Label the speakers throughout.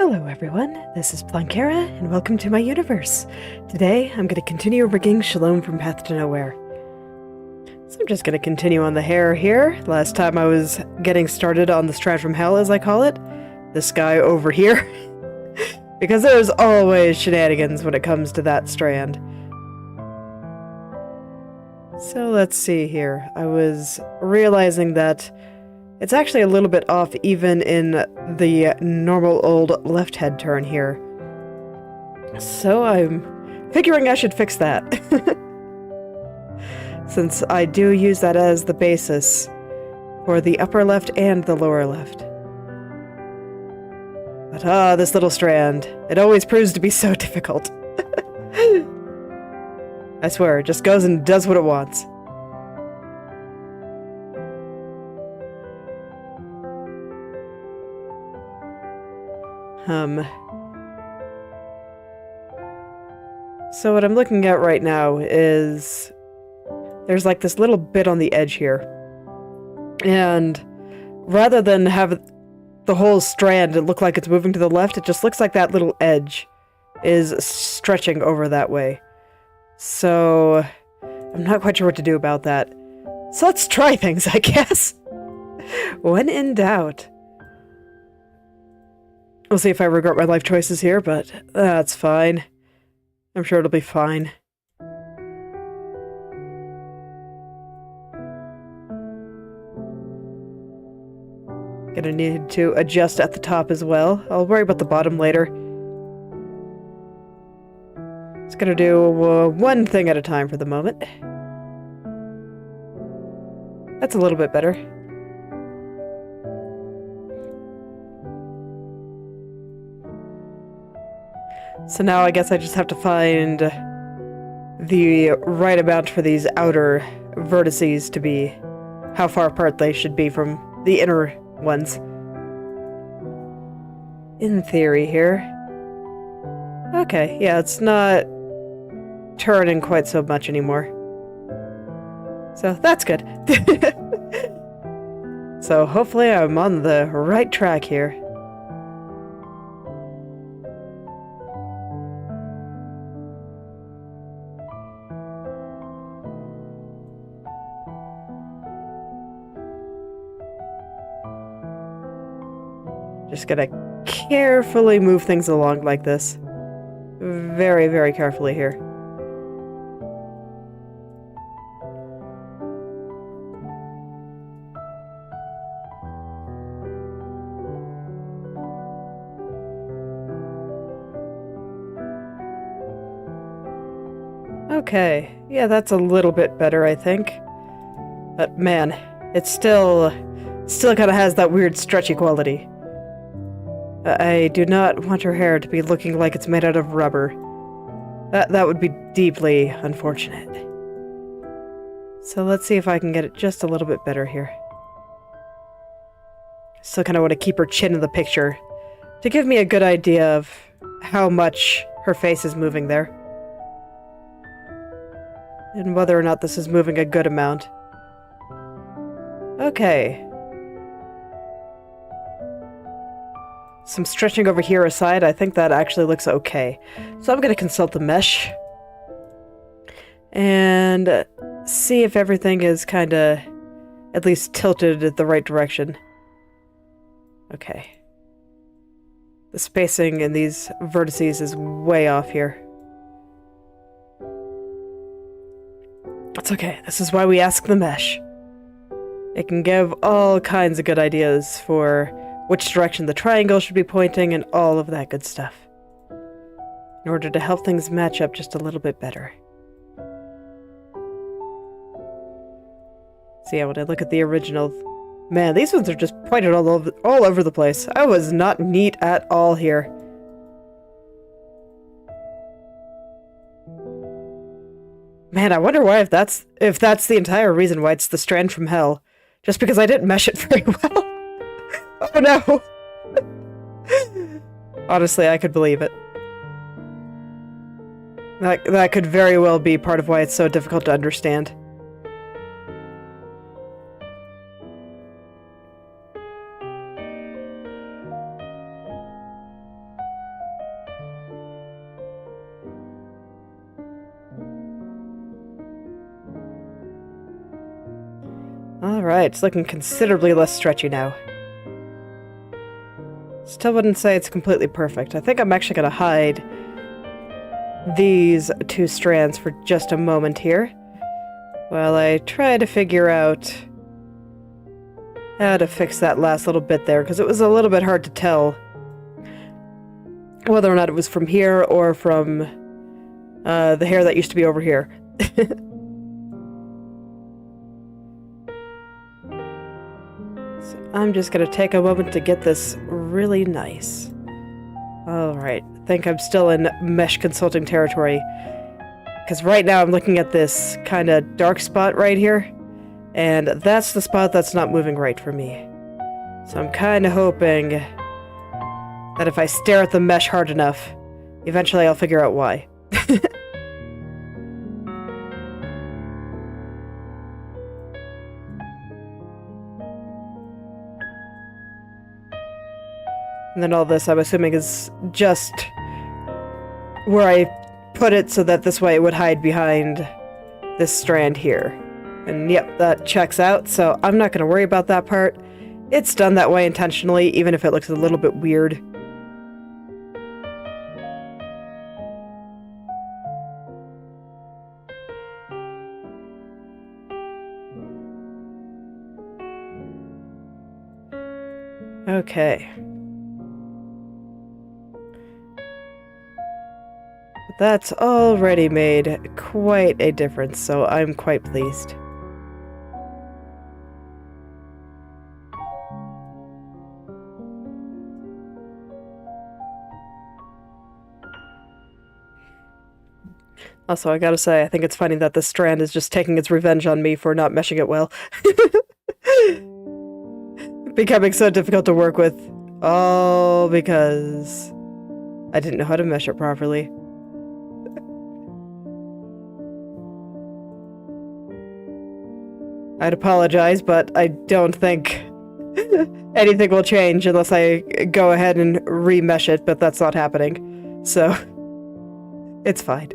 Speaker 1: Hello everyone, this is Blankera, and welcome to my universe. Today, I'm going to continue rigging Shalom from Path to Nowhere. So I'm just going to continue on the hair here. Last time I was getting started on the strand from hell, as I call it. This guy over here. Because there's always shenanigans when it comes to that strand. So let's see here. I was realizing that it's actually a little bit off even in the normal old left head turn here. So I'm figuring I should fix that. Since I do use that as the basis for the upper left and the lower left. But this little strand. It always proves to be so difficult. I swear, it just goes and does what it wants. So what I'm looking at right now is there's like this little bit on the edge here. And rather than have the whole strand look like it's moving to the left, it just looks like that little edge is stretching over that way. So I'm not quite sure what to do about that. So let's try things, I guess. When in doubt. We'll see if I regret my life choices here, but that's fine. I'm sure it'll be fine. Gonna need to adjust at the top as well. I'll worry about the bottom later. Just gonna do one thing at a time for the moment. That's a little bit better. So now I guess I just have to find the right amount for these outer vertices to be, how far apart they should be from the inner ones. In theory here. Okay, yeah, it's not turning quite so much anymore. So that's good. So hopefully I'm on the right track here. Just gonna carefully move things along like this. Very, very carefully here. Okay, yeah, that's a little bit better, I think. But man, it still kind of has that weird stretchy quality. I do not want her hair to be looking like it's made out of rubber. That would be deeply unfortunate. So let's see if I can get it just a little bit better here. Still kind of want to keep her chin in the picture to give me a good idea of how much her face is moving there. And whether or not this is moving a good amount. Okay. Some stretching over here aside, I think that actually looks okay. So I'm going to consult the mesh. And see if everything is kind of at least tilted at the right direction. Okay. The spacing in these vertices is way off here. That's okay. This is why we ask the mesh. It can give all kinds of good ideas for which direction the triangle should be pointing, and all of that good stuff. In order to help things match up just a little bit better. So yeah, when I look at the original... Man, these ones are just pointed all over the place. I was not neat at all here. Man, I wonder why if that's the entire reason why it's the strand from hell. Just because I didn't mesh it very well. Oh no! Honestly, I could believe it. That could very well be part of why it's so difficult to understand. Alright, it's looking considerably less stretchy now. Still wouldn't say it's completely perfect. I think I'm actually going to hide these two strands for just a moment here, while I try to figure out how to fix that last little bit there, because it was a little bit hard to tell whether or not it was from here or from the hair that used to be over here. So I'm just going to take a moment to get this really nice. Alright, I think I'm still in mesh consulting territory, because right now I'm looking at this kind of dark spot right here, and that's the spot that's not moving right for me. So I'm kind of hoping that if I stare at the mesh hard enough, eventually I'll figure out why. And then all this, I'm assuming, is just where I put it so that this way it would hide behind this strand here. And yep, that checks out, so I'm not going to worry about that part. It's done that way intentionally, even if it looks a little bit weird. Okay. That's already made quite a difference, so I'm quite pleased. Also, I gotta say, I think it's funny that this strand is just taking its revenge on me for not meshing it well. Becoming so difficult to work with. All because I didn't know how to mesh it properly. I'd apologize, but I don't think anything will change unless I go ahead and remesh it, but that's not happening. So, it's fine.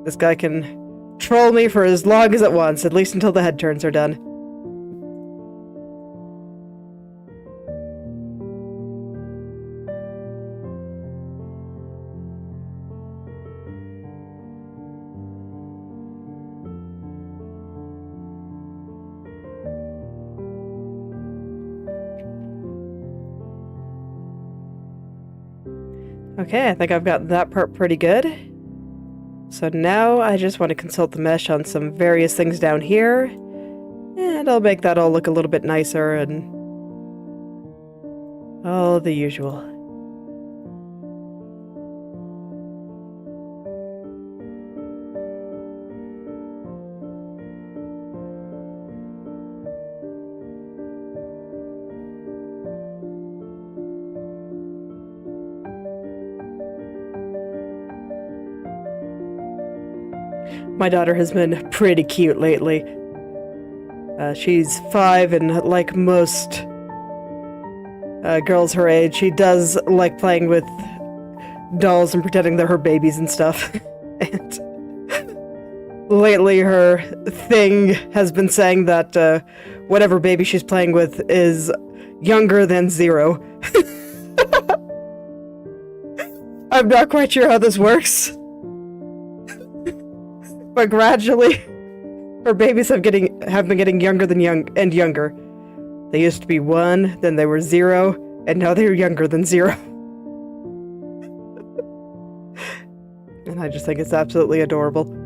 Speaker 1: This guy can troll me for as long as it wants, at least until the head turns are done. Okay, I think I've got that part pretty good. So now I just want to consult the mesh on some various things down here, and I'll make that all look a little bit nicer and all the usual. My daughter has been pretty cute lately. She's 5, and like most girls her age, she does like playing with dolls and pretending they're her babies and stuff. And lately her thing has been saying that whatever baby she's playing with is younger than 0. I'm not quite sure how this works. But gradually, her babies have been getting younger and younger. They used to be 1, then they were 0, and now they're younger than 0. And I just think it's absolutely adorable.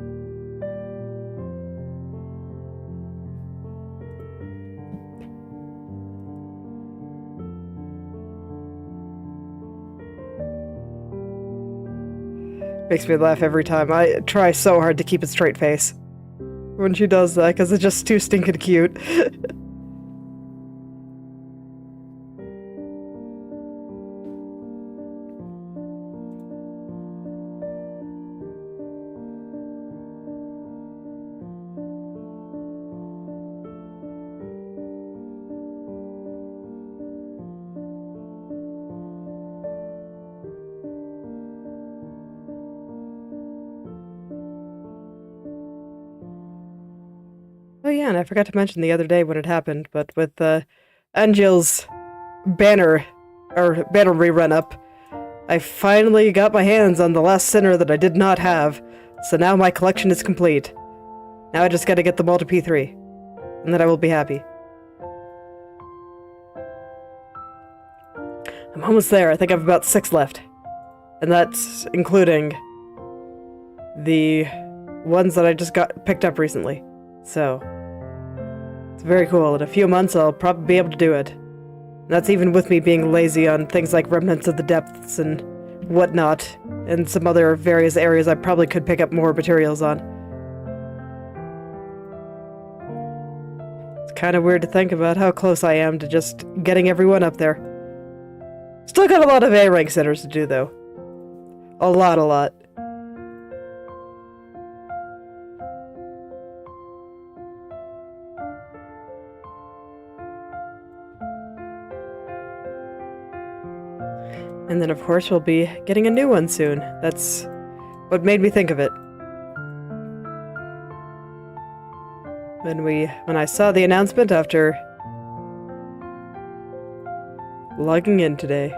Speaker 1: Makes me laugh every time. I try so hard to keep a straight face when she does that, because it's just too stinking cute. Oh yeah, and I forgot to mention the other day when it happened, but with Angel's banner rerun up, I finally got my hands on the last sinner that I did not have, so now my collection is complete. Now I just gotta get them all to P3, and then I will be happy. I'm almost there. I think I have about 6 left. And that's including the ones that I just picked up recently. So, it's very cool. In a few months, I'll probably be able to do it. And that's even with me being lazy on things like Remnants of the Depths and whatnot, and some other various areas I probably could pick up more materials on. It's kind of weird to think about how close I am to just getting everyone up there. Still got a lot of A-rank centers to do, though. A lot. And then, of course, we'll be getting a new one soon. That's what made me think of it. When I saw the announcement after logging in today.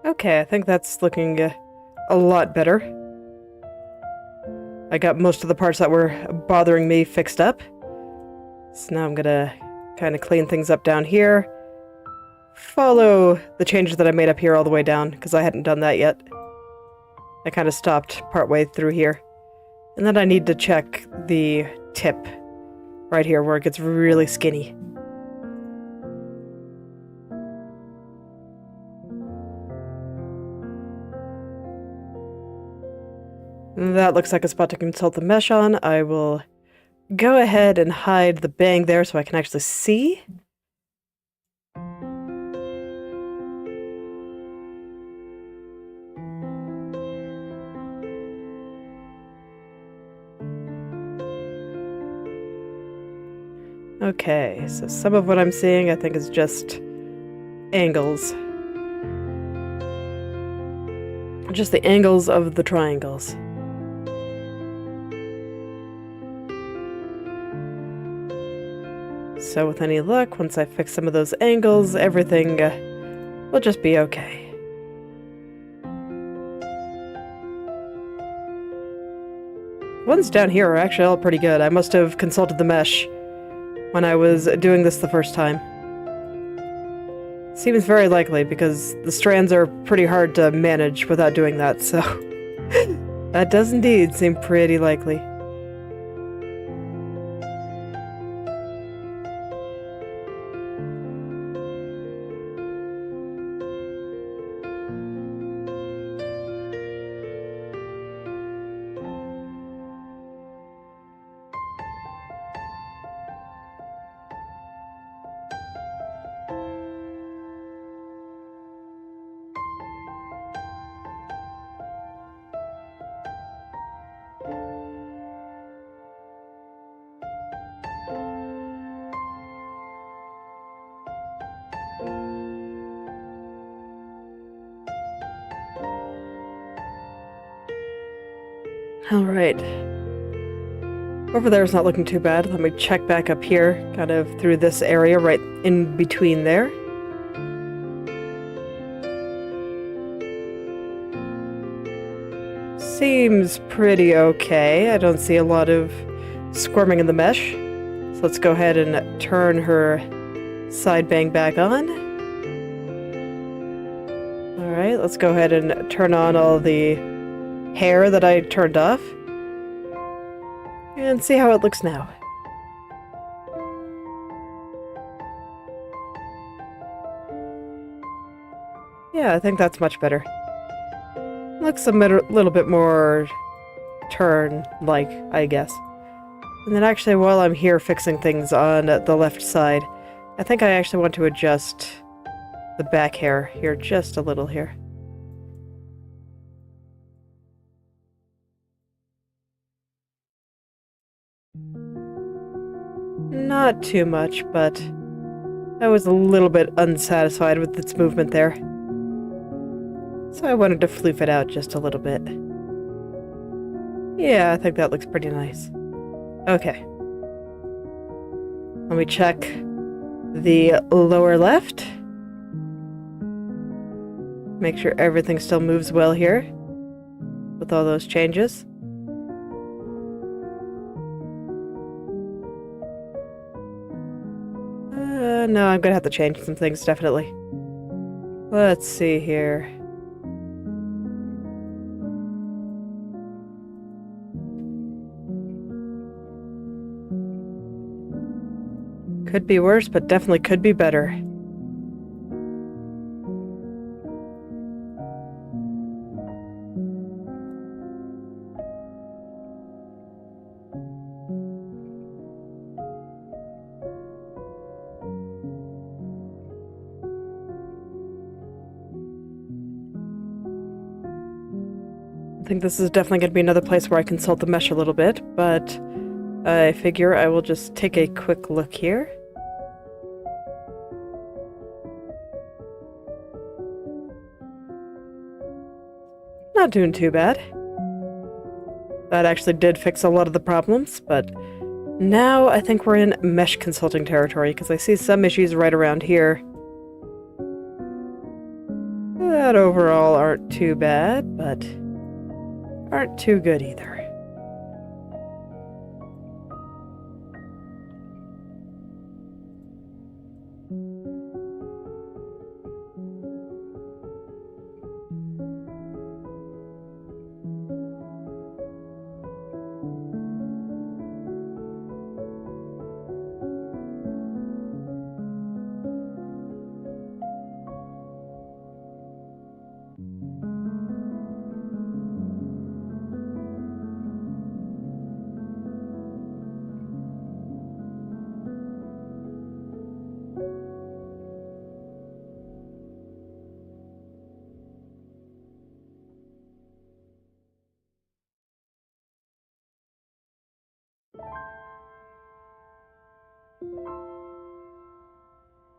Speaker 1: Okay, I think that's looking a lot better. I got most of the parts that were bothering me fixed up. So now I'm gonna kind of clean things up down here. Follow the changes that I made up here all the way down, because I hadn't done that yet. I kind of stopped partway through here. And then I need to check the tip right here where it gets really skinny. That looks like a spot to consult the mesh on. I will go ahead and hide the bang there so I can actually see. Okay, so some of what I'm seeing I think is just angles. Just the angles of the triangles. So with any luck, once I fix some of those angles, everything will just be okay. Ones down here are actually all pretty good. I must have consulted the mesh when I was doing this the first time. Seems very likely, because the strands are pretty hard to manage without doing that, so that does indeed seem pretty likely. Alright. Over there is not looking too bad. Let me check back up here, kind of through this area right in between there. Seems pretty okay. I don't see a lot of squirming in the mesh. So let's go ahead and turn her side bang back on. Alright, let's go ahead and turn on all the hair that I turned off and see how it looks now. Yeah, I think that's much better. Looks a little bit more turn-like, I guess. And then actually, while I'm here fixing things on the left side, I think I actually want to adjust the back hair here just a little here. Not too much, but I was a little bit unsatisfied with its movement there. So I wanted to floof it out just a little bit. Yeah, I think that looks pretty nice. Okay. Let me check the lower left. Make sure everything still moves well here with all those changes. No, I'm gonna have to change some things, definitely. Let's see here. Could be worse, but definitely could be better. I think this is definitely going to be another place where I consult the mesh a little bit, but I figure I will just take a quick look here. Not doing too bad. That actually did fix a lot of the problems, but now I think we're in mesh consulting territory, because I see some issues right around here that overall aren't too bad, but aren't too good either.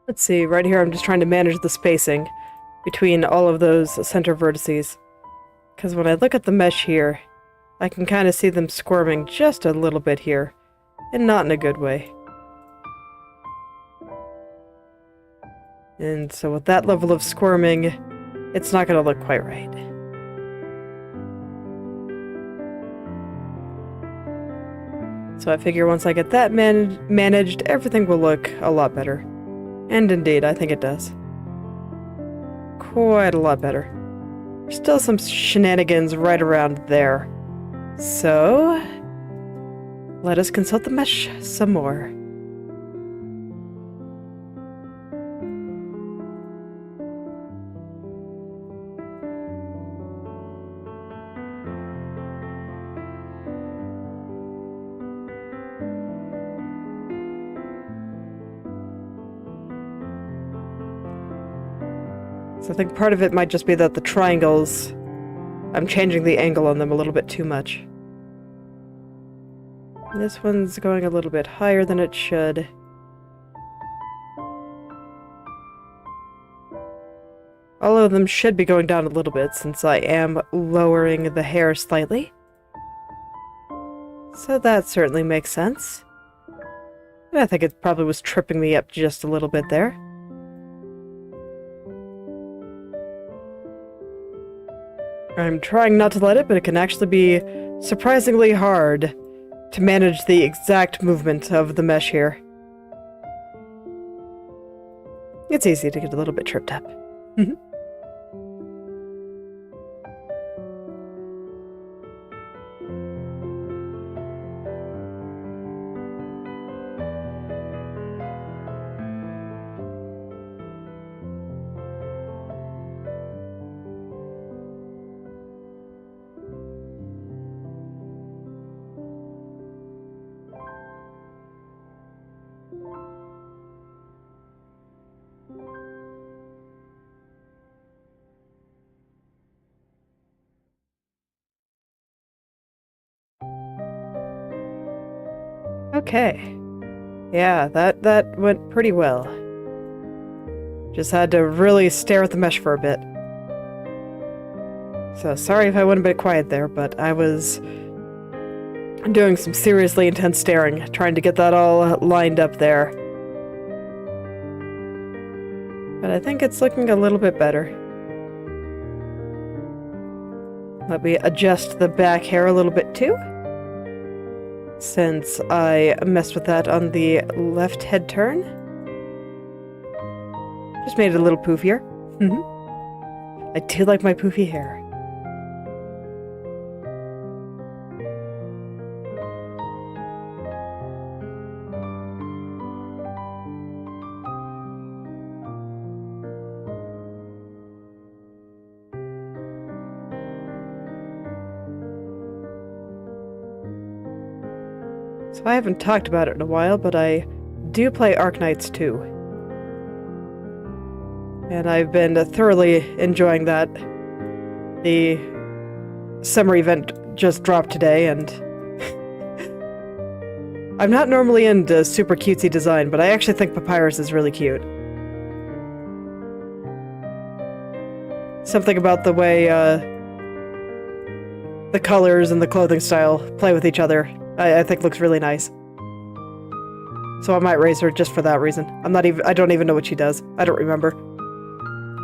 Speaker 1: Let's see, right here I'm just trying to manage the spacing between all of those center vertices. Because when I look at the mesh here, I can kind of see them squirming just a little bit here, and not in a good way. And so with that level of squirming, it's not going to look quite right. So I figure once I get that managed, everything will look a lot better. And indeed, I think it does. Quite a lot better. There's still some shenanigans right around there. So, let us consult the mesh some more. So I think part of it might just be that the triangles, I'm changing the angle on them a little bit too much. This one's going a little bit higher than it should. All of them should be going down a little bit since I am lowering the hair slightly. So that certainly makes sense. I think it probably was tripping me up just a little bit there. I'm trying not to let it, but it can actually be surprisingly hard to manage the exact movement of the mesh here. It's easy to get a little bit tripped up. Okay. Yeah, that went pretty well. Just had to really stare at the mesh for a bit. So sorry if I went a bit quiet there, but I was doing some seriously intense staring, trying to get that all lined up there. But I think it's looking a little bit better. Let me adjust the back hair a little bit too, since I messed with that on the left head turn. Just made it a little poofier. I do like my poofy hair. So I haven't talked about it in a while, but I do play Arknights too. And I've been thoroughly enjoying that. The summer event just dropped today, and I'm not normally into super cutesy design, but I actually think Papyrus is really cute. Something about the way the colors and the clothing style play with each other, I think looks really nice. So I might raise her just for that reason. I don't even know what she does. I don't remember.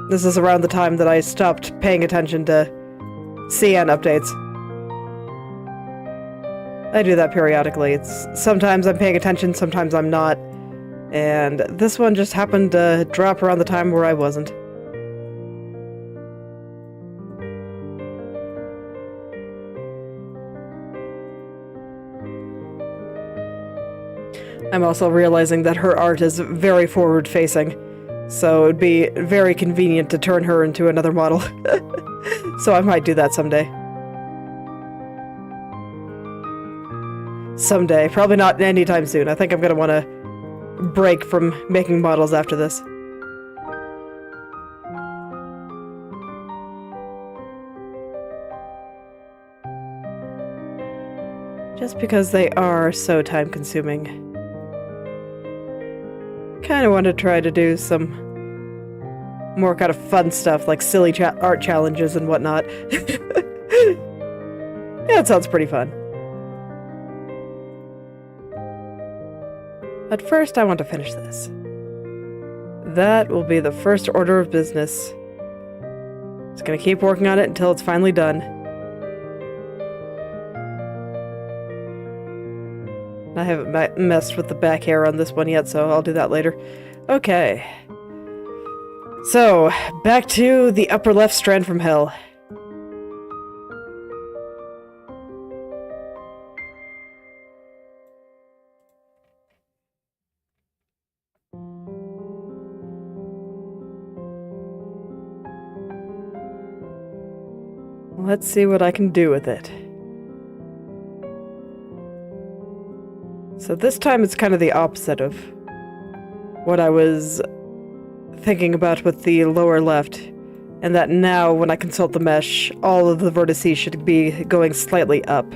Speaker 1: This is around the time that I stopped paying attention to CN updates. I do that periodically. Sometimes I'm paying attention, sometimes I'm not. And this one just happened to drop around the time where I wasn't. I'm also realizing that her art is very forward-facing, so it would be very convenient to turn her into another model. So I might do that someday. Someday. Probably not anytime soon. I think I'm gonna want to break from making models after this. Just because they are so time-consuming. Kind of want to try to do some more kind of fun stuff, like silly art challenges and whatnot. Yeah, it sounds pretty fun. But first, I want to finish this. That will be the first order of business. Just gonna keep working on it until it's finally done. I haven't messed with the back hair on this one yet, so I'll do that later. Okay. So, back to the upper left strand from hell. Let's see what I can do with it. So this time it's kind of the opposite of what I was thinking about with the lower left, and that now when I consult the mesh, all of the vertices should be going slightly up.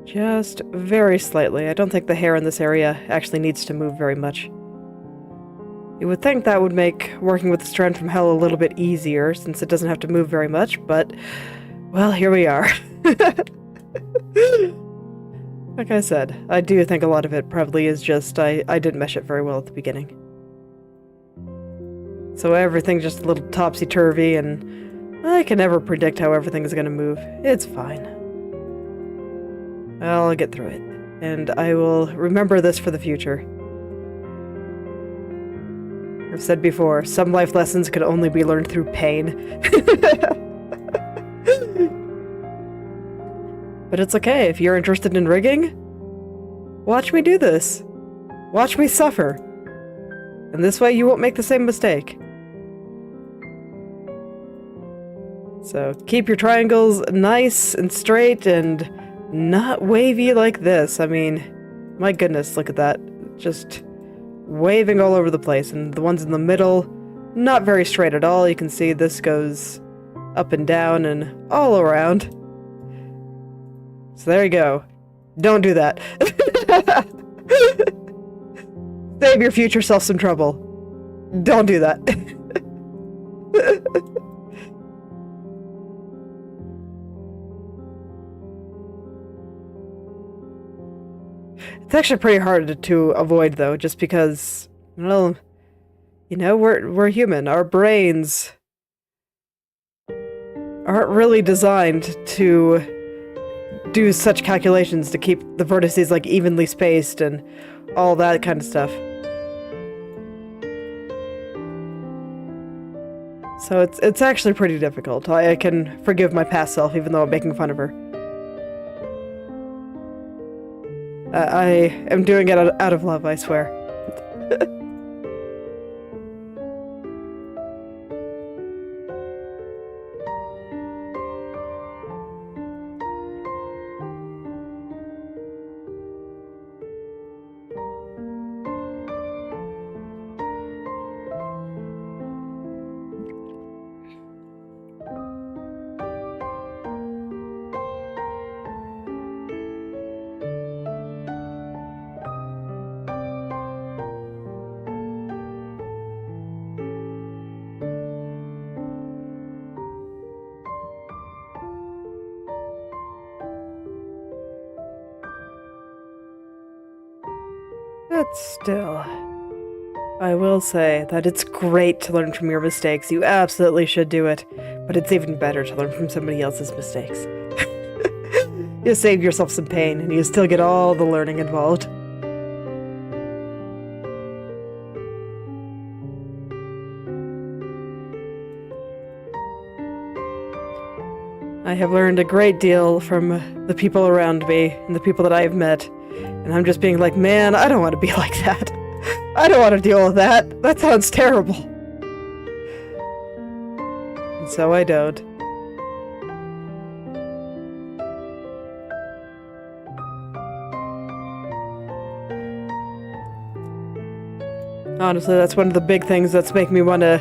Speaker 1: Just very slightly. I don't think the hair in this area actually needs to move very much. You would think that would make working with the strand from hell a little bit easier, since it doesn't have to move very much, but, well, here we are. Like I said, I do think a lot of it probably is just I didn't mesh it very well at the beginning. So everything's just a little topsy-turvy, and I can never predict how everything's gonna move. It's fine. I'll get through it, and I will remember this for the future. I've said before, some life lessons can only be learned through pain. But it's okay, if you're interested in rigging, watch me do this. Watch me suffer. And this way you won't make the same mistake. So keep your triangles nice and straight and not wavy like this. I mean, my goodness, look at that. Just waving all over the place, and the ones in the middle, not very straight at all. You can see this goes up and down and all around. So there you go. Don't do that. Save your future self some trouble. Don't do that. It's actually pretty hard to avoid, though, just because, well, you know, we're human. Our brains aren't really designed to do such calculations to keep the vertices, like, evenly spaced and all that kind of stuff. So it's actually pretty difficult. I can forgive my past self, even though I'm making fun of her. I am doing it out of love, I swear. But still, I will say that it's great to learn from your mistakes. You absolutely should do it. But it's even better to learn from somebody else's mistakes. You save yourself some pain, and you still get all the learning involved. I have learned a great deal from the people around me and the people that I have met. And I'm just being like, man, I don't want to be like that. I don't want to deal with that. That sounds terrible. And so I don't. Honestly, that's one of the big things that's making me want to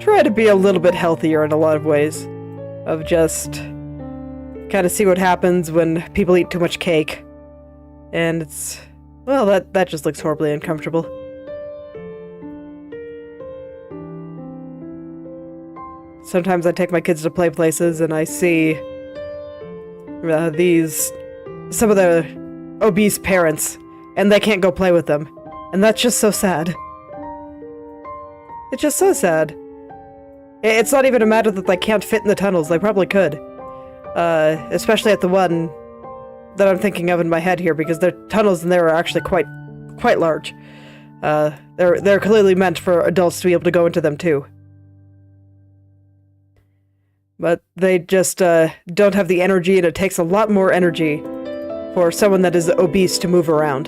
Speaker 1: try to be a little bit healthier in a lot of ways. Of just kind of see what happens when people eat too much cake. And it's, well, that just looks horribly uncomfortable. Sometimes I take my kids to play places and I see some of the obese parents, and they can't go play with them. And that's just so sad. It's just so sad. It's not even a matter that they can't fit in the tunnels. They probably could. Especially at the one that I'm thinking of in my head here, because their tunnels in there are actually quite large. They're clearly meant for adults to be able to go into them too. But they just don't have the energy, and it takes a lot more energy for someone that is obese to move around.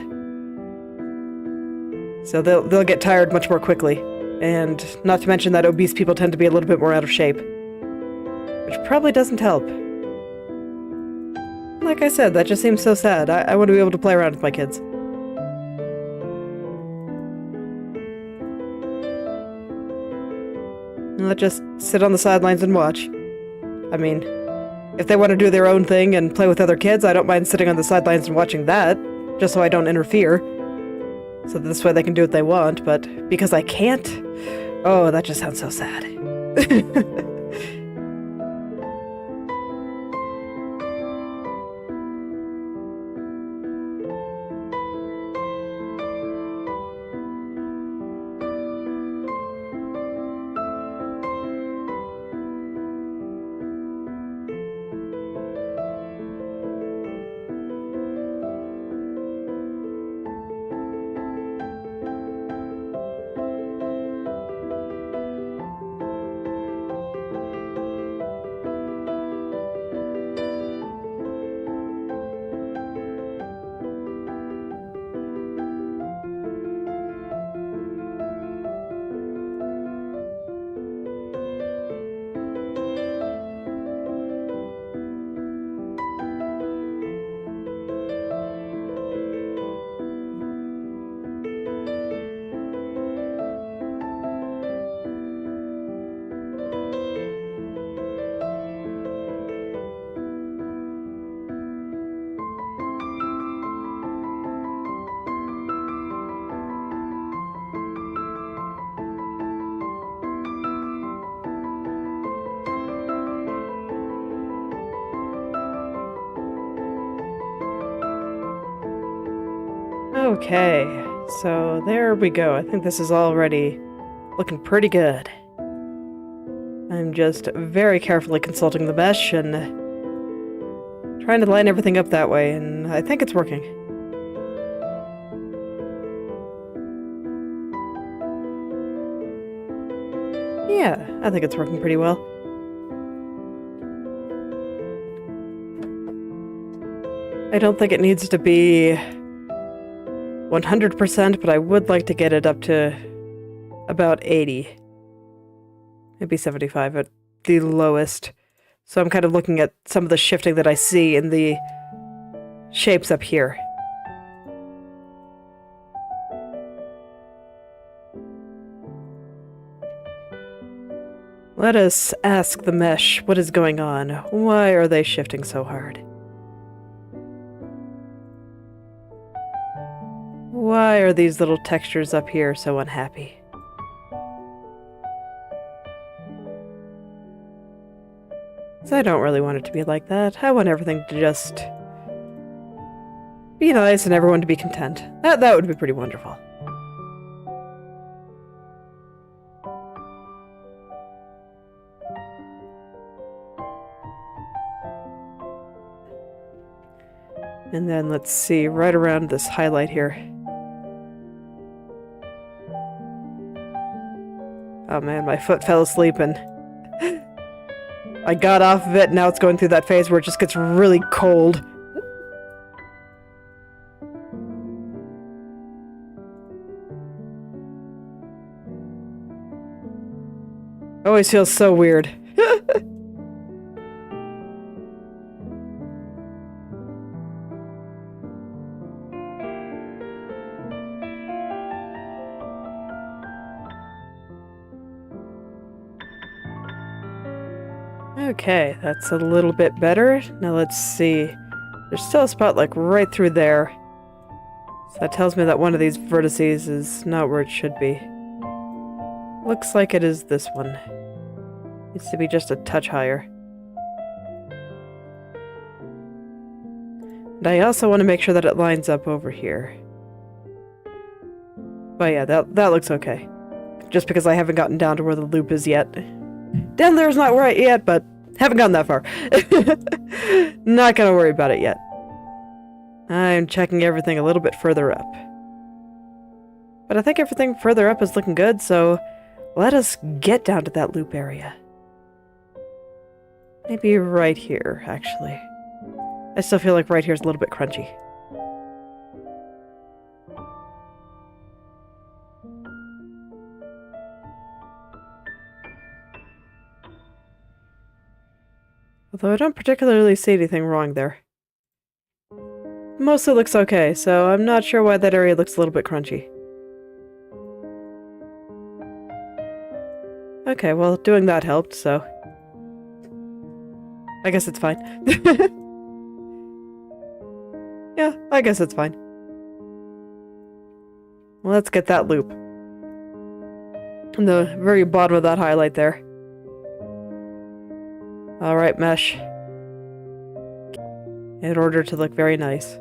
Speaker 1: So they'll get tired much more quickly. And not to mention that obese people tend to be a little bit more out of shape. Which probably doesn't help. Like I said, that just seems so sad. I want to be able to play around with my kids. And not just sit on the sidelines and watch. I mean, if they want to do their own thing and play with other kids, I don't mind sitting on the sidelines and watching that, just so I don't interfere. So this way they can do what they want, but because I can't, oh, that just sounds so sad. Okay, so there we go. I think this is already looking pretty good. I'm just very carefully consulting the mesh and trying to line everything up that way, and I think it's working. Yeah, I think it's working pretty well. I don't think it needs to be 100%, but I would like to get it up to about 80. Maybe 75 at the lowest. So I'm kind of looking at some of the shifting that I see in the shapes up here. Let us ask the mesh what is going on. Why are they shifting so hard? Why are these little textures up here so unhappy? So I don't really want it to be like that. I want everything to just be nice and everyone to be content. That would be pretty wonderful. And then let's see, right around this highlight here. Oh man, my foot fell asleep and I got off of it, now it's going through that phase where it just gets really cold. Always feels so weird. Okay, that's a little bit better. Now let's see. There's still a spot like right through there. So that tells me that one of these vertices is not where it should be. Looks like it is this one. Needs to be just a touch higher. And I also want to make sure that it lines up over here. But yeah, that looks okay. Just because I haven't gotten down to where the loop is yet. Down there's not right yet, but haven't gotten that far. Not gonna worry about it yet. I'm checking everything a little bit further up. But I think everything further up is looking good, so let us get down to that loop area. Maybe right here, actually. I still feel like right here is a little bit crunchy. Although I don't particularly see anything wrong there. Mostly looks okay, so I'm not sure why that area looks a little bit crunchy. Okay, well, doing that helped, so I guess it's fine. Yeah, I guess it's fine. Let's get that loop. In the very bottom of that highlight there. Alright, mesh. In order to look very nice.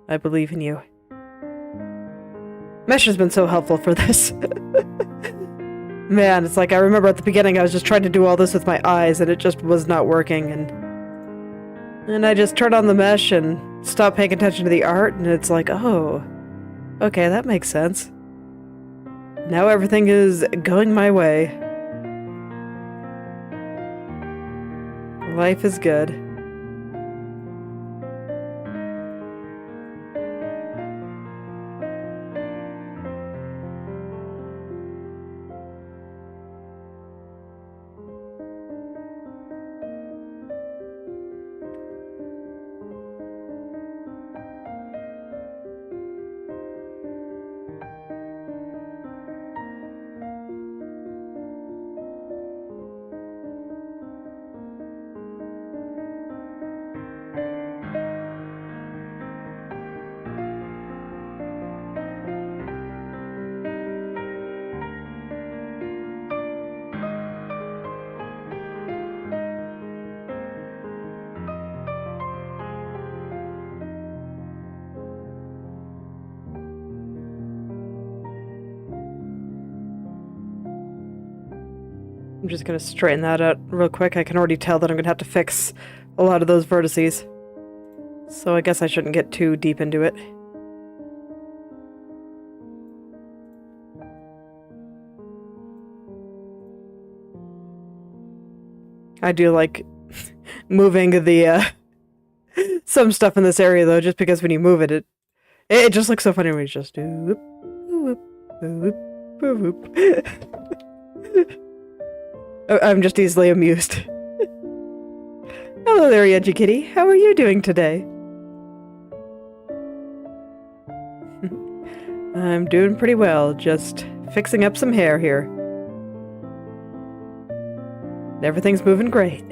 Speaker 1: I believe in you. Mesh has been so helpful for this. Man, it's like I remember at the beginning I was just trying to do all this with my eyes and it just was not working, and I just turned on the mesh and stopped paying attention to the art, and it's like, oh, okay, that makes sense. Now everything is going my way. Life is good. I'm just gonna straighten that out real quick. I can already tell that I'm gonna have to fix a lot of those vertices. So I guess I shouldn't get too deep into it. I do like moving the, some stuff in this area, though, just because when you move it, it just looks so funny when you just do whoop, whoop, whoop, whoop, whoop. I'm just easily amused. Hello there, Edgy Kitty. How are you doing today? I'm doing pretty well, just fixing up some hair here. Everything's moving great.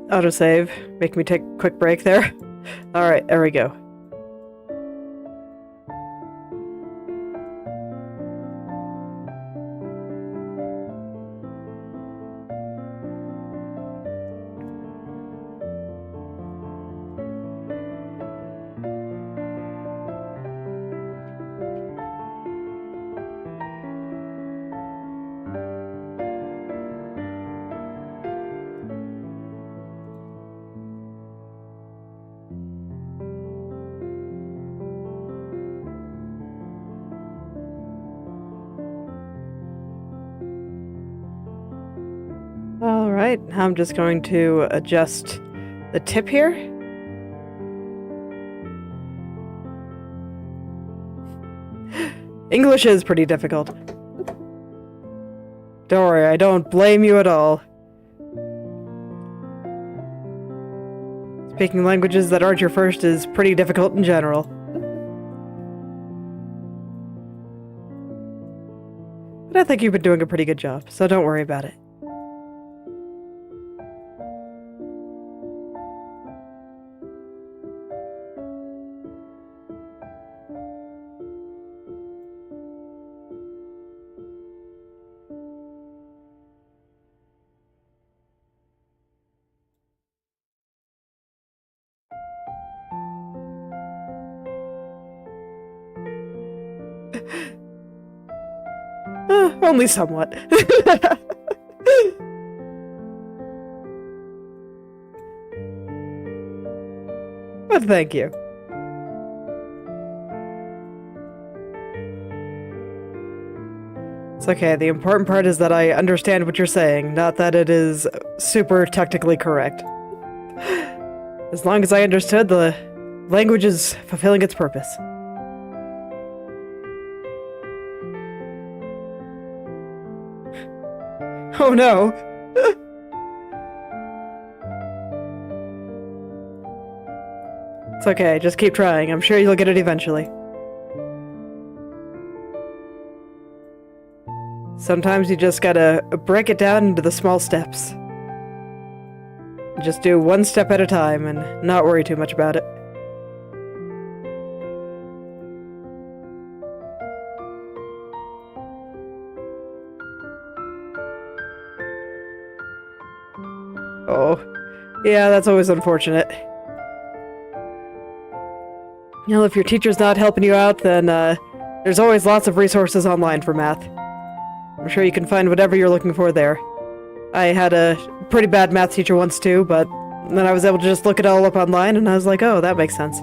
Speaker 1: Autosave. Make me take a quick break there. Alright, there we go. Alright, I'm just going to adjust the tip here. English is pretty difficult. Don't worry, I don't blame you at all. Speaking languages that aren't your first is pretty difficult in general. But I think you've been doing a pretty good job, so don't worry about it. Only somewhat. But thank you. It's okay, the important part is that I understand what you're saying, not that it is super technically correct. As long as I understood, the language is fulfilling its purpose. Oh no! It's okay, just keep trying. I'm sure you'll get it eventually. Sometimes you just gotta break it down into the small steps. Just do one step at a time and not worry too much about it. Oh, yeah, that's always unfortunate. You know, if your teacher's not helping you out, then there's always lots of resources online for math. I'm sure you can find whatever you're looking for there. I had a pretty bad math teacher once too, but then I was able to just look it all up online and I was like, oh, that makes sense.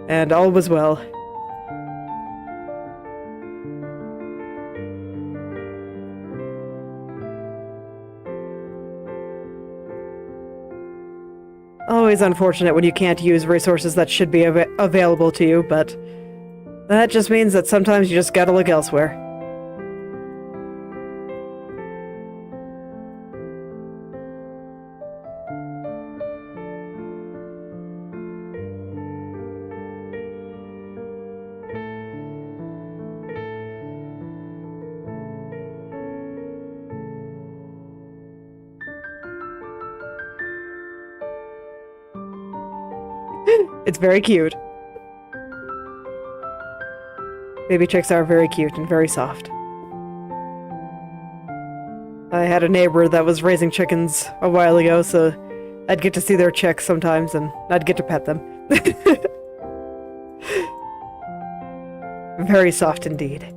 Speaker 1: And all was well. Always unfortunate when you can't use resources that should be available to you, but that just means that sometimes you just gotta look elsewhere. It's very cute. Baby chicks are very cute and very soft. I had a neighbor that was raising chickens a while ago, so I'd get to see their chicks sometimes, and I'd get to pet them. Very soft indeed.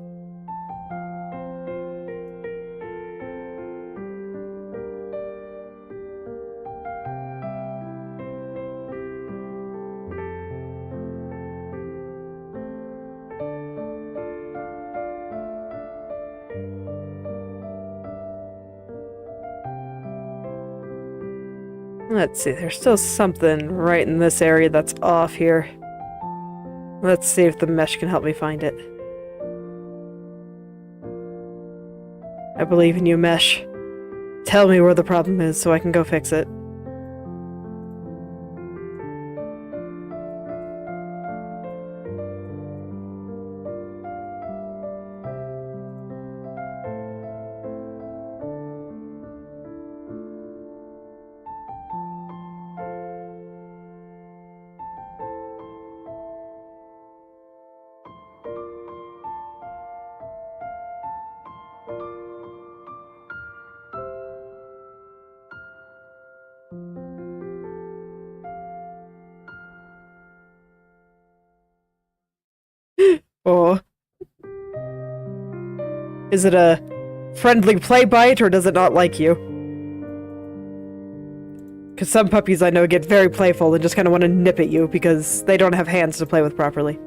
Speaker 1: Let's see, there's still something right in this area that's off here. Let's see if the mesh can help me find it. I believe in you, mesh. Tell me where the problem is so I can go fix it. Oh. Is it a friendly play bite, or does it not like you? Because some puppies I know get very playful and just kind of want to nip at you because they don't have hands to play with properly.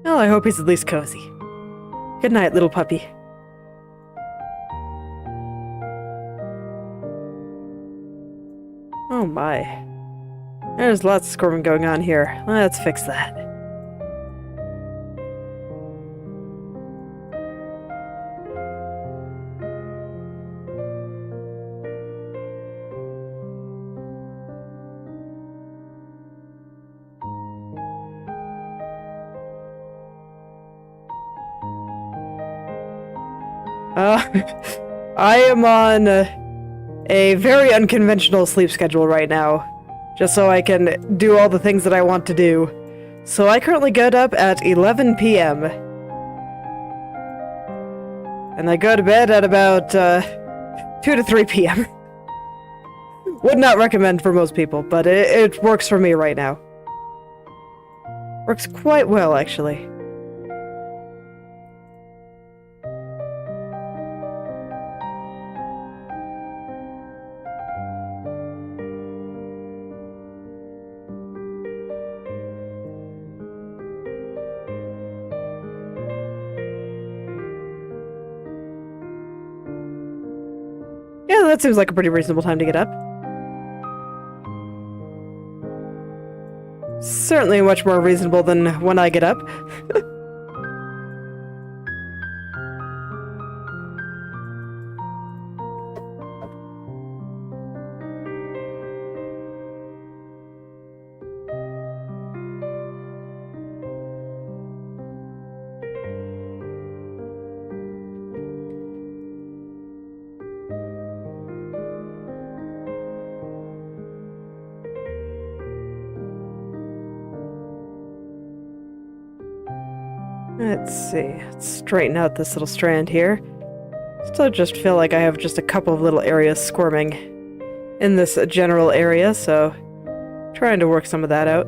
Speaker 1: Well, I hope he's at least cozy. Good night, little puppy. Oh my. There's lots of squirming going on here. Let's fix that. I am on a very unconventional sleep schedule right now, just so I can do all the things that I want to do. So I currently get up at 11 p.m. And I go to bed at about 2 to 3 p.m. Would not recommend for most people, but it works for me right now. Works quite well, actually. Yeah, that seems like a pretty reasonable time to get up. Certainly much more reasonable than when I get up. Let's see. Let's straighten out this little strand here. Still just feel like I have just a couple of little areas squirming in this general area, so trying to work some of that out.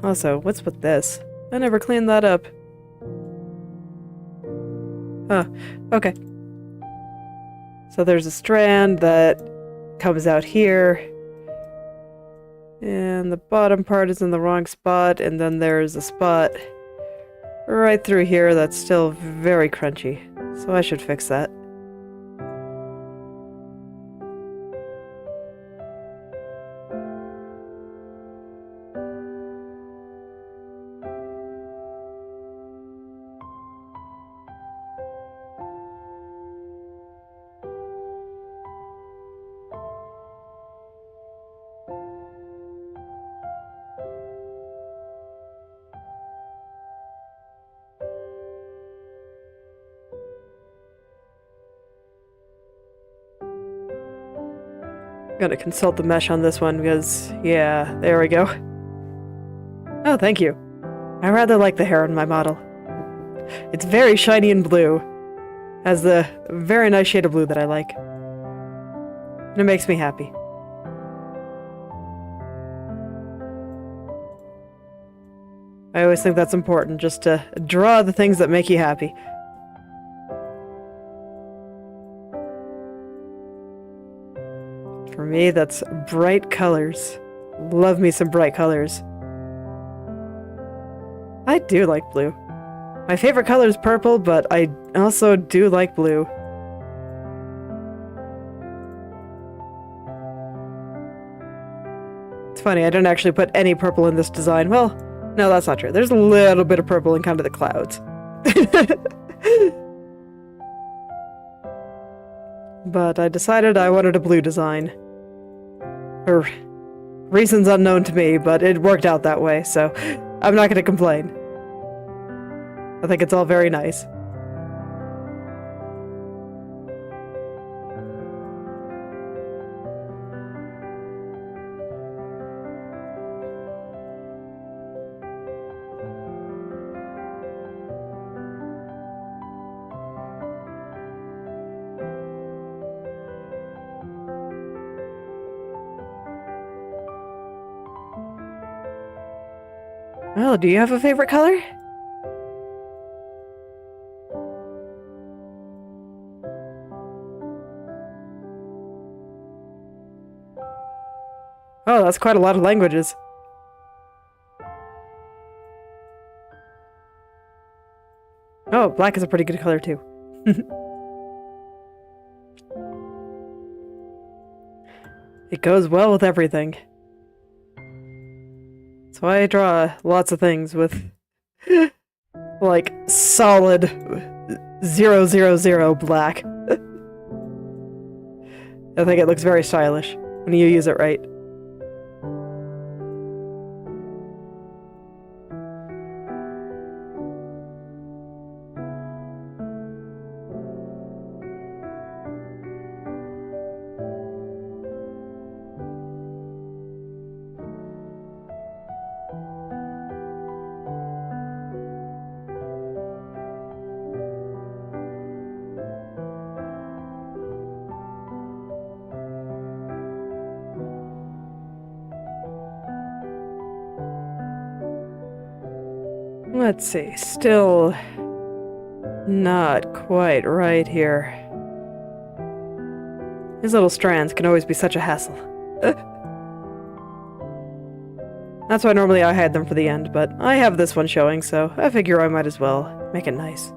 Speaker 1: Also, what's with this? I never cleaned that up. Huh. Okay. So there's a strand that comes out here. And the bottom part is in the wrong spot, and then there's a spot right through here that's still very crunchy. So I should fix that. I'm gonna consult the mesh on this one because, yeah, there we go. Oh, thank you. I rather like the hair on my model. It's very shiny and blue. Has the very nice shade of blue that I like. And it makes me happy. I always think that's important, just to draw the things that make you happy. For me, that's bright colors. Love me some bright colors. I do like blue. My favorite color is purple, but I also do like blue. It's funny, I didn't actually put any purple in this design. Well, no, that's not true. There's a little bit of purple in kind of the clouds. But I decided I wanted a blue design. For reasons unknown to me, but it worked out that way, so I'm not going to complain. I think it's all very nice. Well, do you have a favorite color? Oh, that's quite a lot of languages. Oh, black is a pretty good color too. It goes well with everything. So I draw lots of things with, like, solid 000 black. I think it looks very stylish when you use it right. Let's see, still not quite right here. These little strands can always be such a hassle. That's why normally I hide them for the end, but I have this one showing, so I figure I might as well make it nice.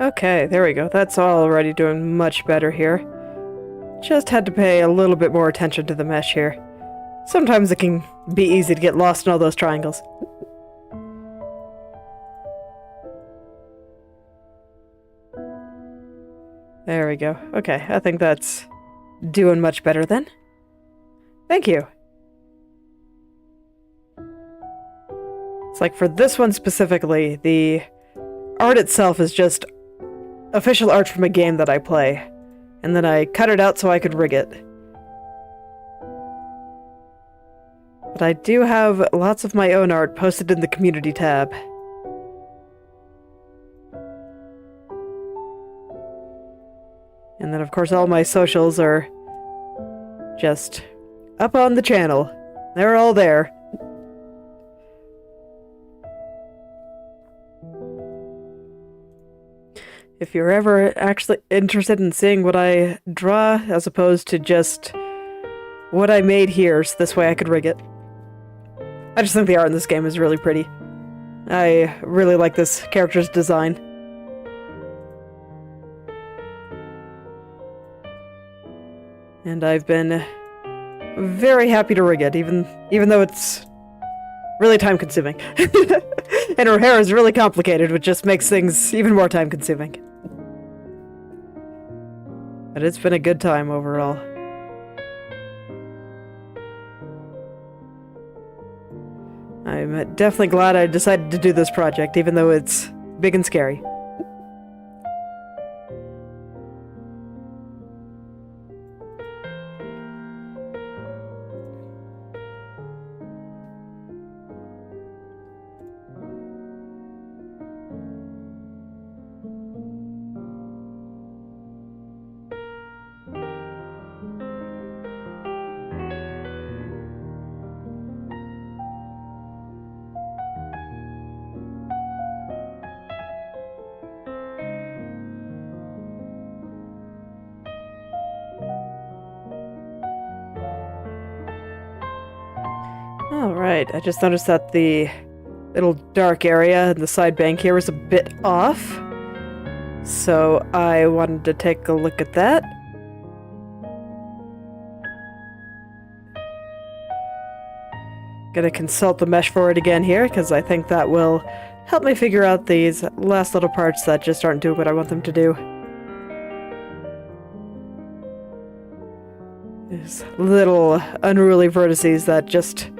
Speaker 1: Okay, there we go. That's already doing much better here. Just had to pay a little bit more attention to the mesh here. Sometimes it can be easy to get lost in all those triangles. There we go. Okay, I think that's doing much better then. Thank you. It's like for this one specifically, the art itself is just official art from a game that I play, and then I cut it out so I could rig it. But I do have lots of my own art posted in the community tab. And then of course all my socials are just up on the channel. They're all there. If you're ever actually interested in seeing what I draw, as opposed to just what I made here, so this way I could rig it. I just think the art in this game is really pretty. I really like this character's design. And I've been very happy to rig it, even though it's really time-consuming. And her hair is really complicated, which just makes things even more time-consuming. But it's been a good time overall. I'm definitely glad I decided to do this project, even though it's big and scary. Alright, I just noticed that the little dark area in the side bank here is a bit off. So I wanted to take a look at that. Gonna consult the mesh for it again here, because I think that will help me figure out these last little parts that just aren't doing what I want them to do. These little unruly vertices that just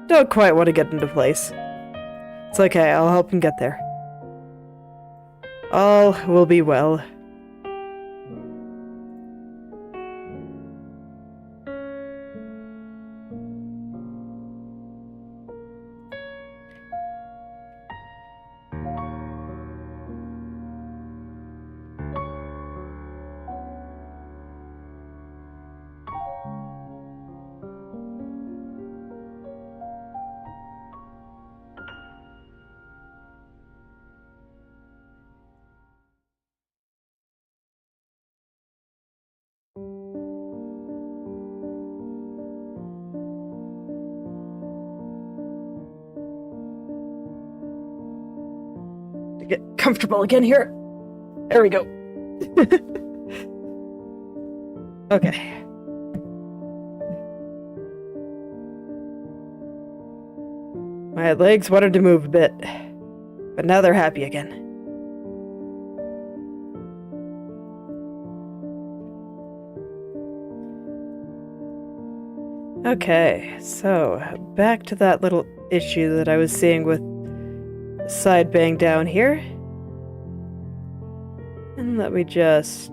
Speaker 1: don't quite want to get into place. It's okay, I'll help him get there. All will be well. Get comfortable again here. There we go. Okay. My legs wanted to move a bit, but now they're happy again. Okay, so back to that little issue that I was seeing with side bang down here. And let me just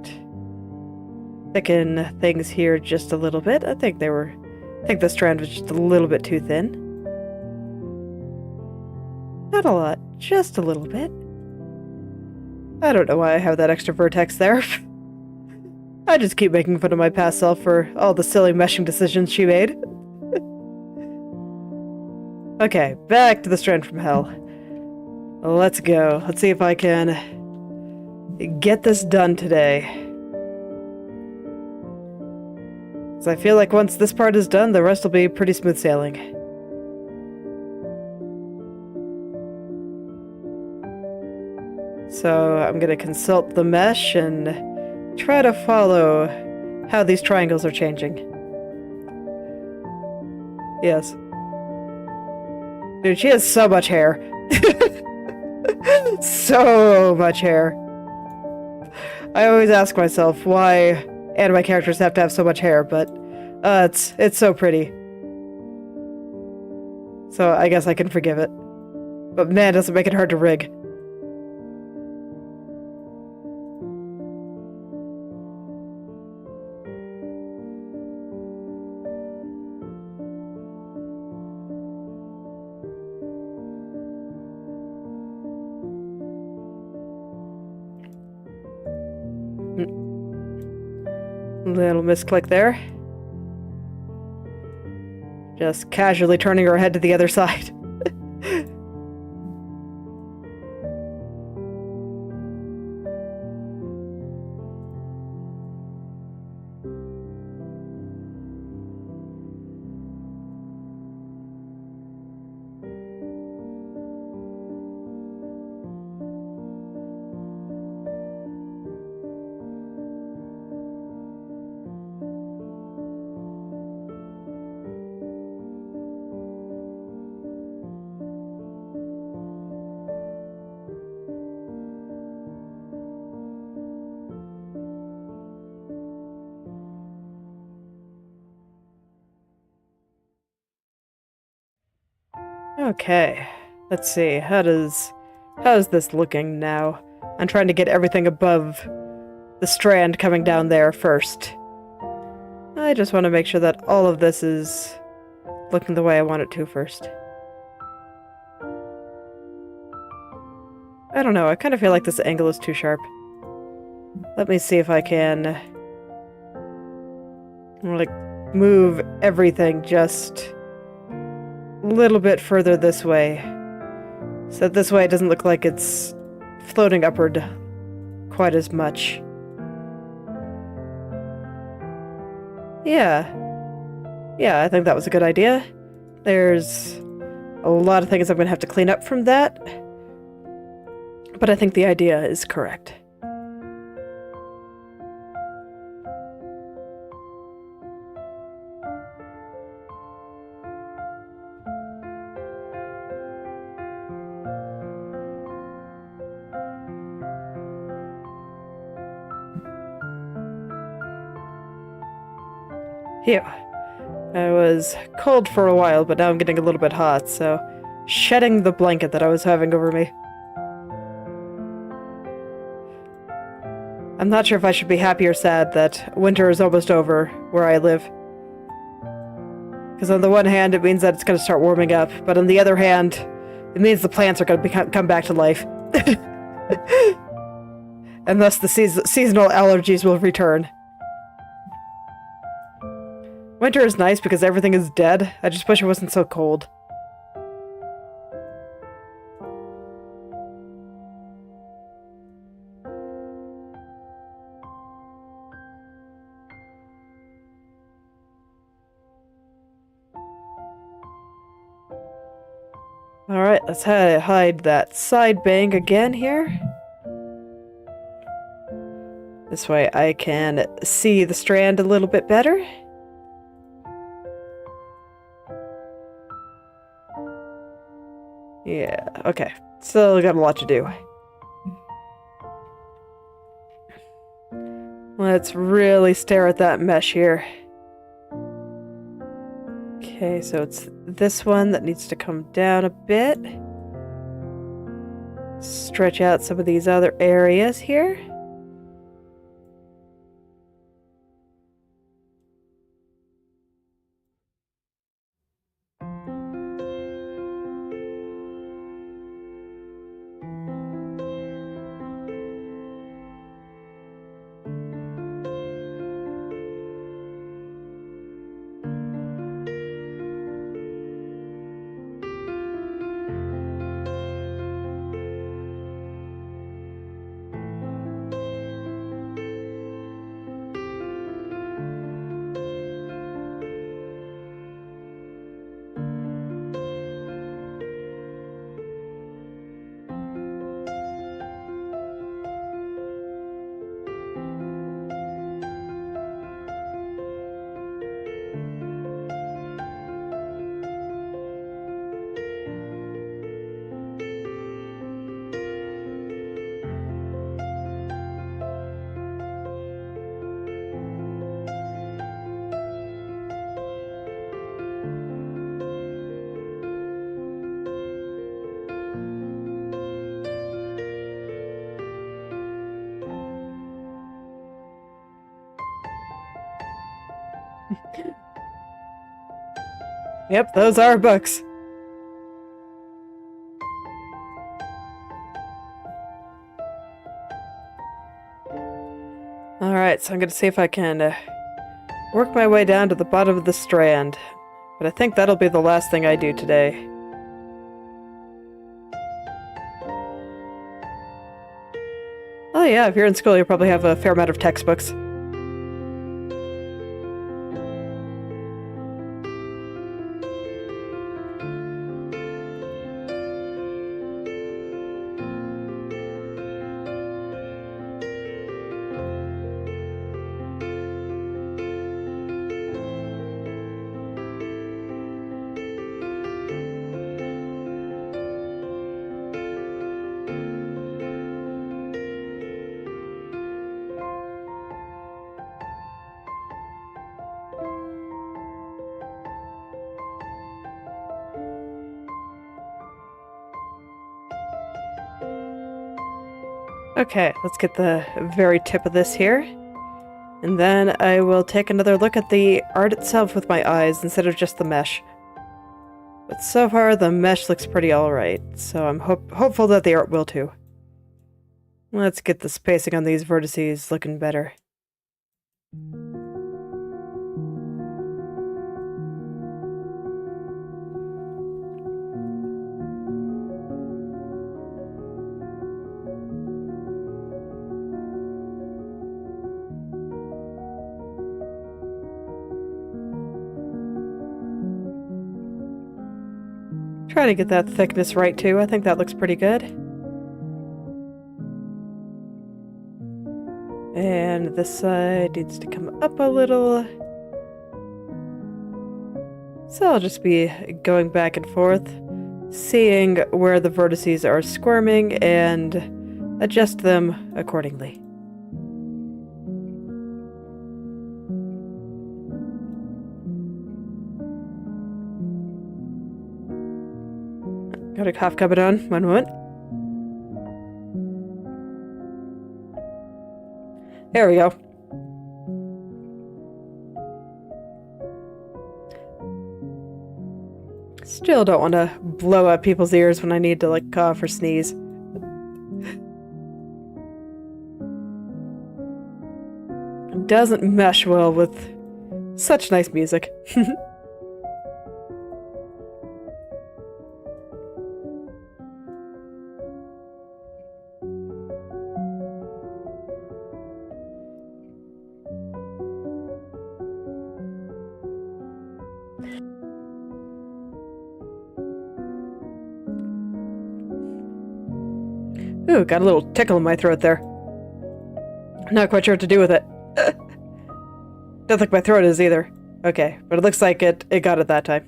Speaker 1: thicken things here just a little bit. I think the strand was just a little bit too thin. Not a lot, just a little bit. I don't know why I have that extra vertex there. I just keep making fun of my past self for all the silly meshing decisions she made. Okay, back to the strand from hell. Let's go. Let's see if I can get this done today. Because I feel like once this part is done, the rest will be pretty smooth sailing. So I'm going to consult the mesh and try to follow how these triangles are changing. Yes. Dude, she has so much hair. So much hair. I always ask myself why anime characters have to have so much hair, but it's so pretty. So I guess I can forgive it. But man, does it make it hard to rig. Little misclick there. just casually turning her head to the other side. Okay, let's see, how's this looking now? I'm trying to get everything above the strand coming down there first. I just want to make sure that all of this is looking the way I want it to first. I don't know, I kind of feel like this angle is too sharp. Let me see if I can like move everything just a little bit further this way. So that this way it doesn't look like it's floating upward quite as much. Yeah, I think that was a good idea. There's a lot of things I'm going to have to clean up from that, but I think the idea is correct. Phew. I was cold for a while, but now I'm getting a little bit hot, so shedding the blanket that I was having over me. I'm not sure if I should be happy or sad that winter is almost over where I live. Because on the one hand, it means that it's going to start warming up, but on the other hand, it means the plants are going to come back to life. And thus the seasonal allergies will return. Winter is nice because everything is dead. I just wish it wasn't so cold. Alright, let's hide that side bank again here. This way I can see the strand a little bit better. Yeah, okay. Still got a lot to do. Let's really stare at that mesh here. Okay, so it's this one that needs to come down a bit. Stretch out some of these other areas here. Yep, those are books. Alright, so I'm going to see if I can work my way down to the bottom of the strand. But I think that'll be the last thing I do today. Oh yeah, if you're in school, you probably have a fair amount of textbooks. Okay, let's get the very tip of this here. And then I will take another look at the art itself with my eyes instead of just the mesh. But so far, the mesh looks pretty alright, so I'm hopeful that the art will too. Let's get the spacing on these vertices looking better. Try to get that thickness right too. I think that looks pretty good. And this side needs to come up a little. So I'll just be going back and forth, seeing where the vertices are squirming and adjust them accordingly. Got a cough coming on. One moment. There we go. Still don't want to blow out people's ears when I need to, like, cough or sneeze. It doesn't mesh well with such nice music. Ooh, got a little tickle in my throat there. Not quite sure what to do with it. Don't think my throat is either. Okay, but it looks like it got it that time.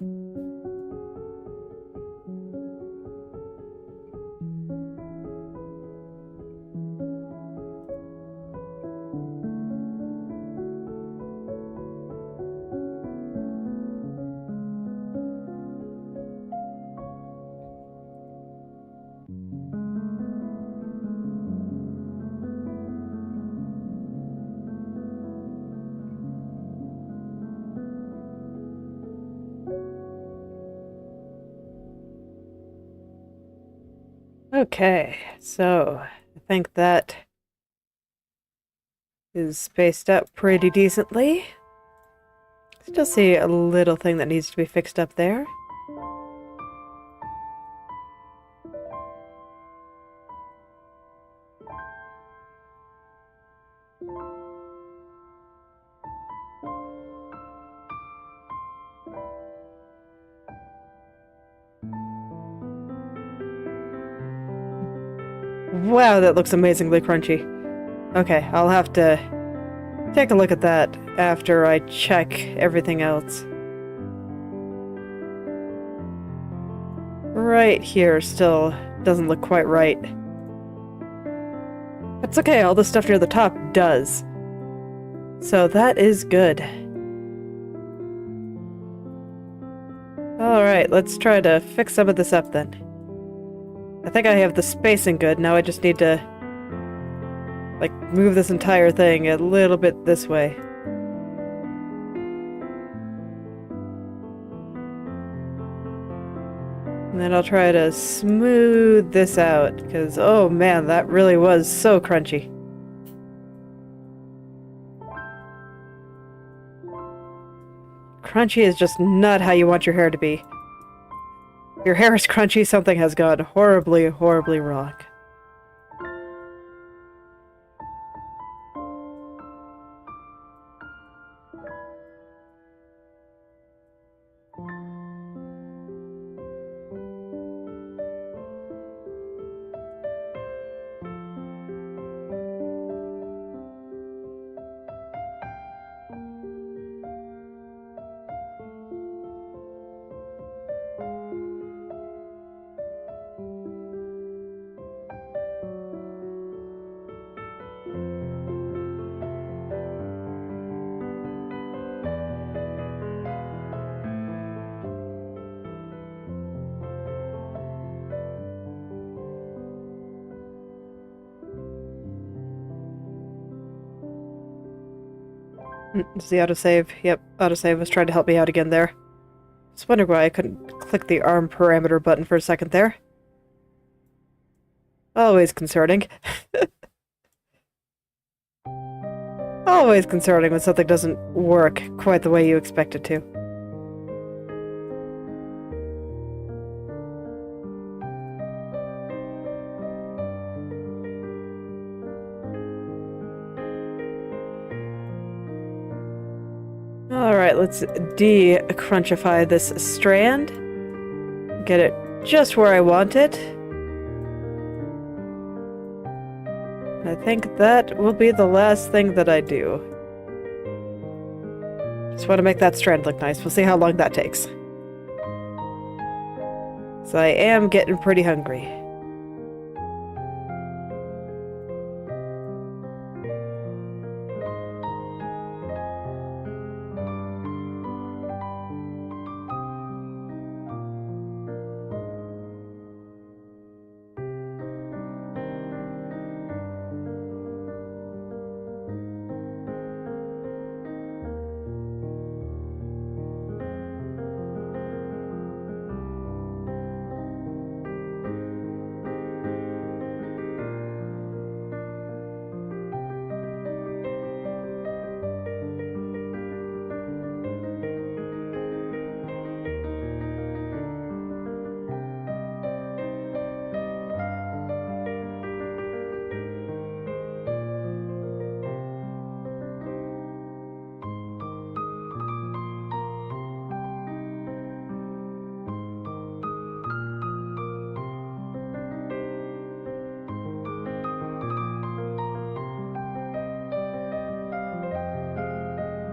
Speaker 1: Okay, so I think that is spaced out pretty decently. Still see a little thing that needs to be fixed up there. Wow, that looks amazingly crunchy. Okay, I'll have to take a look at that after I check everything else. Right here still doesn't look quite right. That's okay, all the stuff near the top does. So that is good. Alright, let's try to fix some of this up then. I think I have the spacing good, now I just need to, like, move this entire thing a little bit this way. And then I'll try to smooth this out, because, oh man, that really was so crunchy. Crunchy is just not how you want your hair to be. If your hair is crunchy, something has gone horribly, horribly wrong. Is the autosave? Yep, autosave was trying to help me out again there. Just wondering why I couldn't click the arm parameter button for a second there. Always concerning. Always concerning when something doesn't work quite the way you expect it to. Alright, let's de-crunchify this strand. Get it just where I want it. I think that will be the last thing that I do. Just want to make that strand look nice. We'll see how long that takes. So I am getting pretty hungry.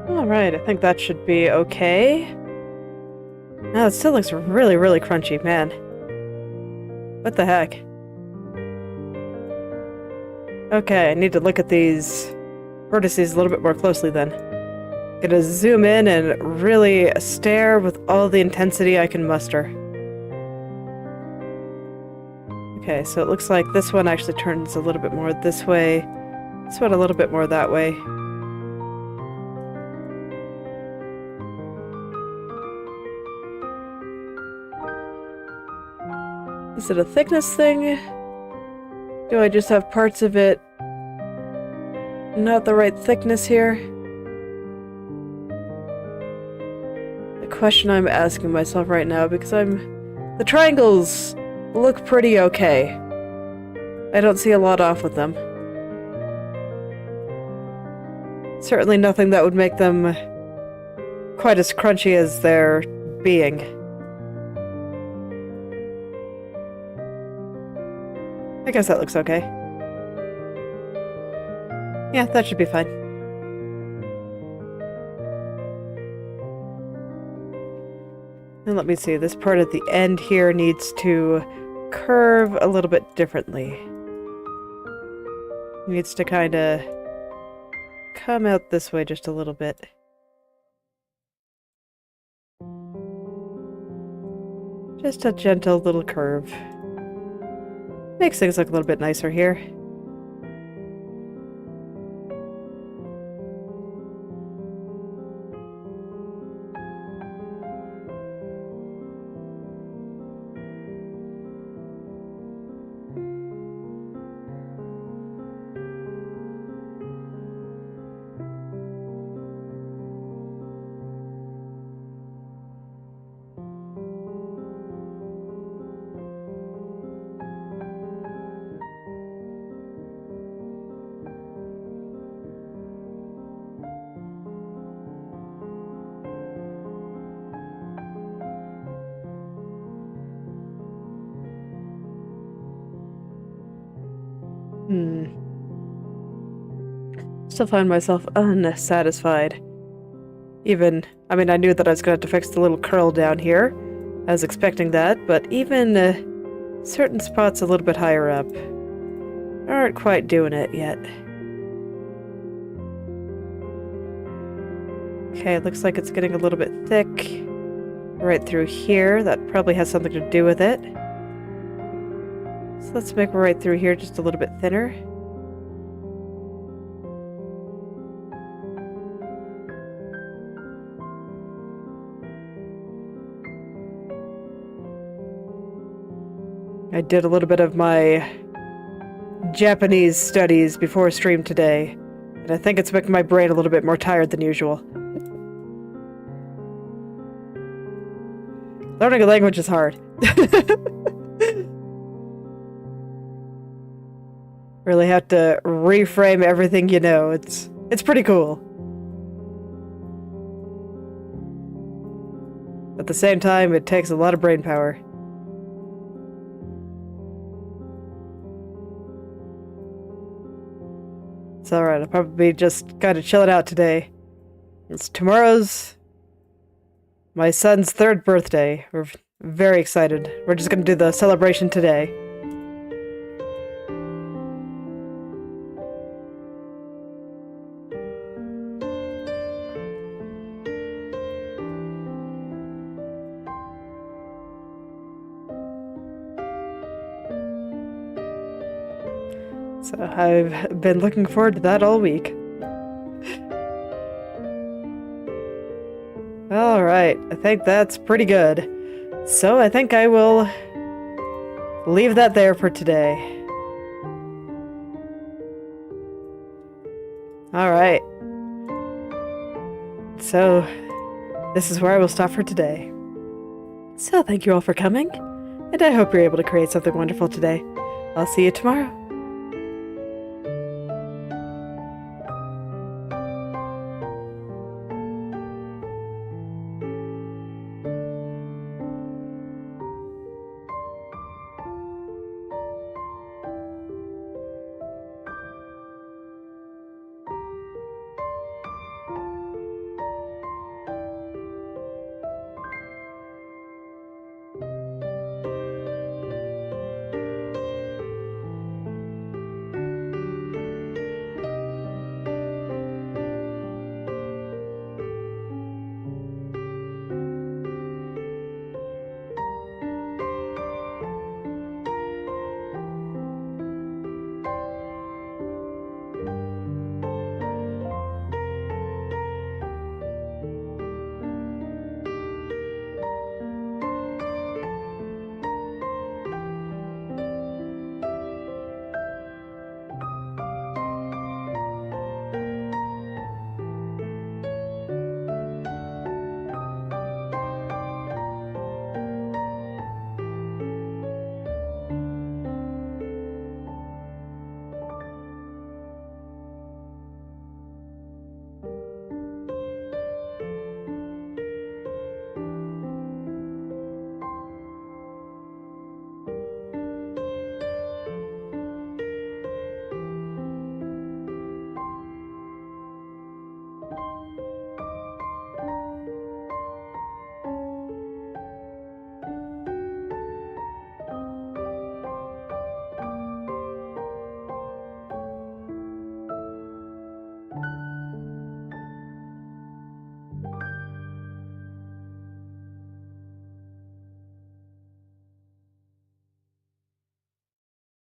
Speaker 1: Alright, I think that should be okay. No, it still looks really, really crunchy, man. What the heck? Okay, I need to look at these vertices a little bit more closely then. Gonna zoom in and really stare with all the intensity I can muster. Okay, so it looks like this one actually turns a little bit more this way. This one a little bit more that way. Is it a thickness thing? Do I just have parts of it not the right thickness here? The question I'm asking myself right now, because the triangles look pretty okay. I don't see a lot off with them. Certainly nothing that would make them quite as crunchy as they're being. I guess that looks okay. Yeah, that should be fine. And let me see, this part at the end here needs to curve a little bit differently. It needs to kind of come out this way just a little bit. Just a gentle little curve. Makes things look a little bit nicer here. Still find myself unsatisfied. I mean, I knew that I was going to have to fix the little curl down here. I was expecting that, but even certain spots a little bit higher up aren't quite doing it yet. Okay, it looks like it's getting a little bit thick right through here. That probably has something to do with it. So let's make right through here just a little bit thinner. I did a little bit of my Japanese studies before stream today, and I think it's making my brain a little bit more tired than usual. Learning a language is hard. Really have to reframe everything you know. It's pretty cool. At the same time, it takes a lot of brain power. It's alright, I'll probably just kind of chill it out today. Tomorrow's my son's 3rd birthday. We're very excited. We're just gonna do the celebration today. So I've been looking forward to that all week. Alright, I think that's pretty good. So I think I will leave that there for today. Alright. So this is where I will stop for today. So thank you all for coming, and I hope you're able to create something wonderful today. I'll see you tomorrow.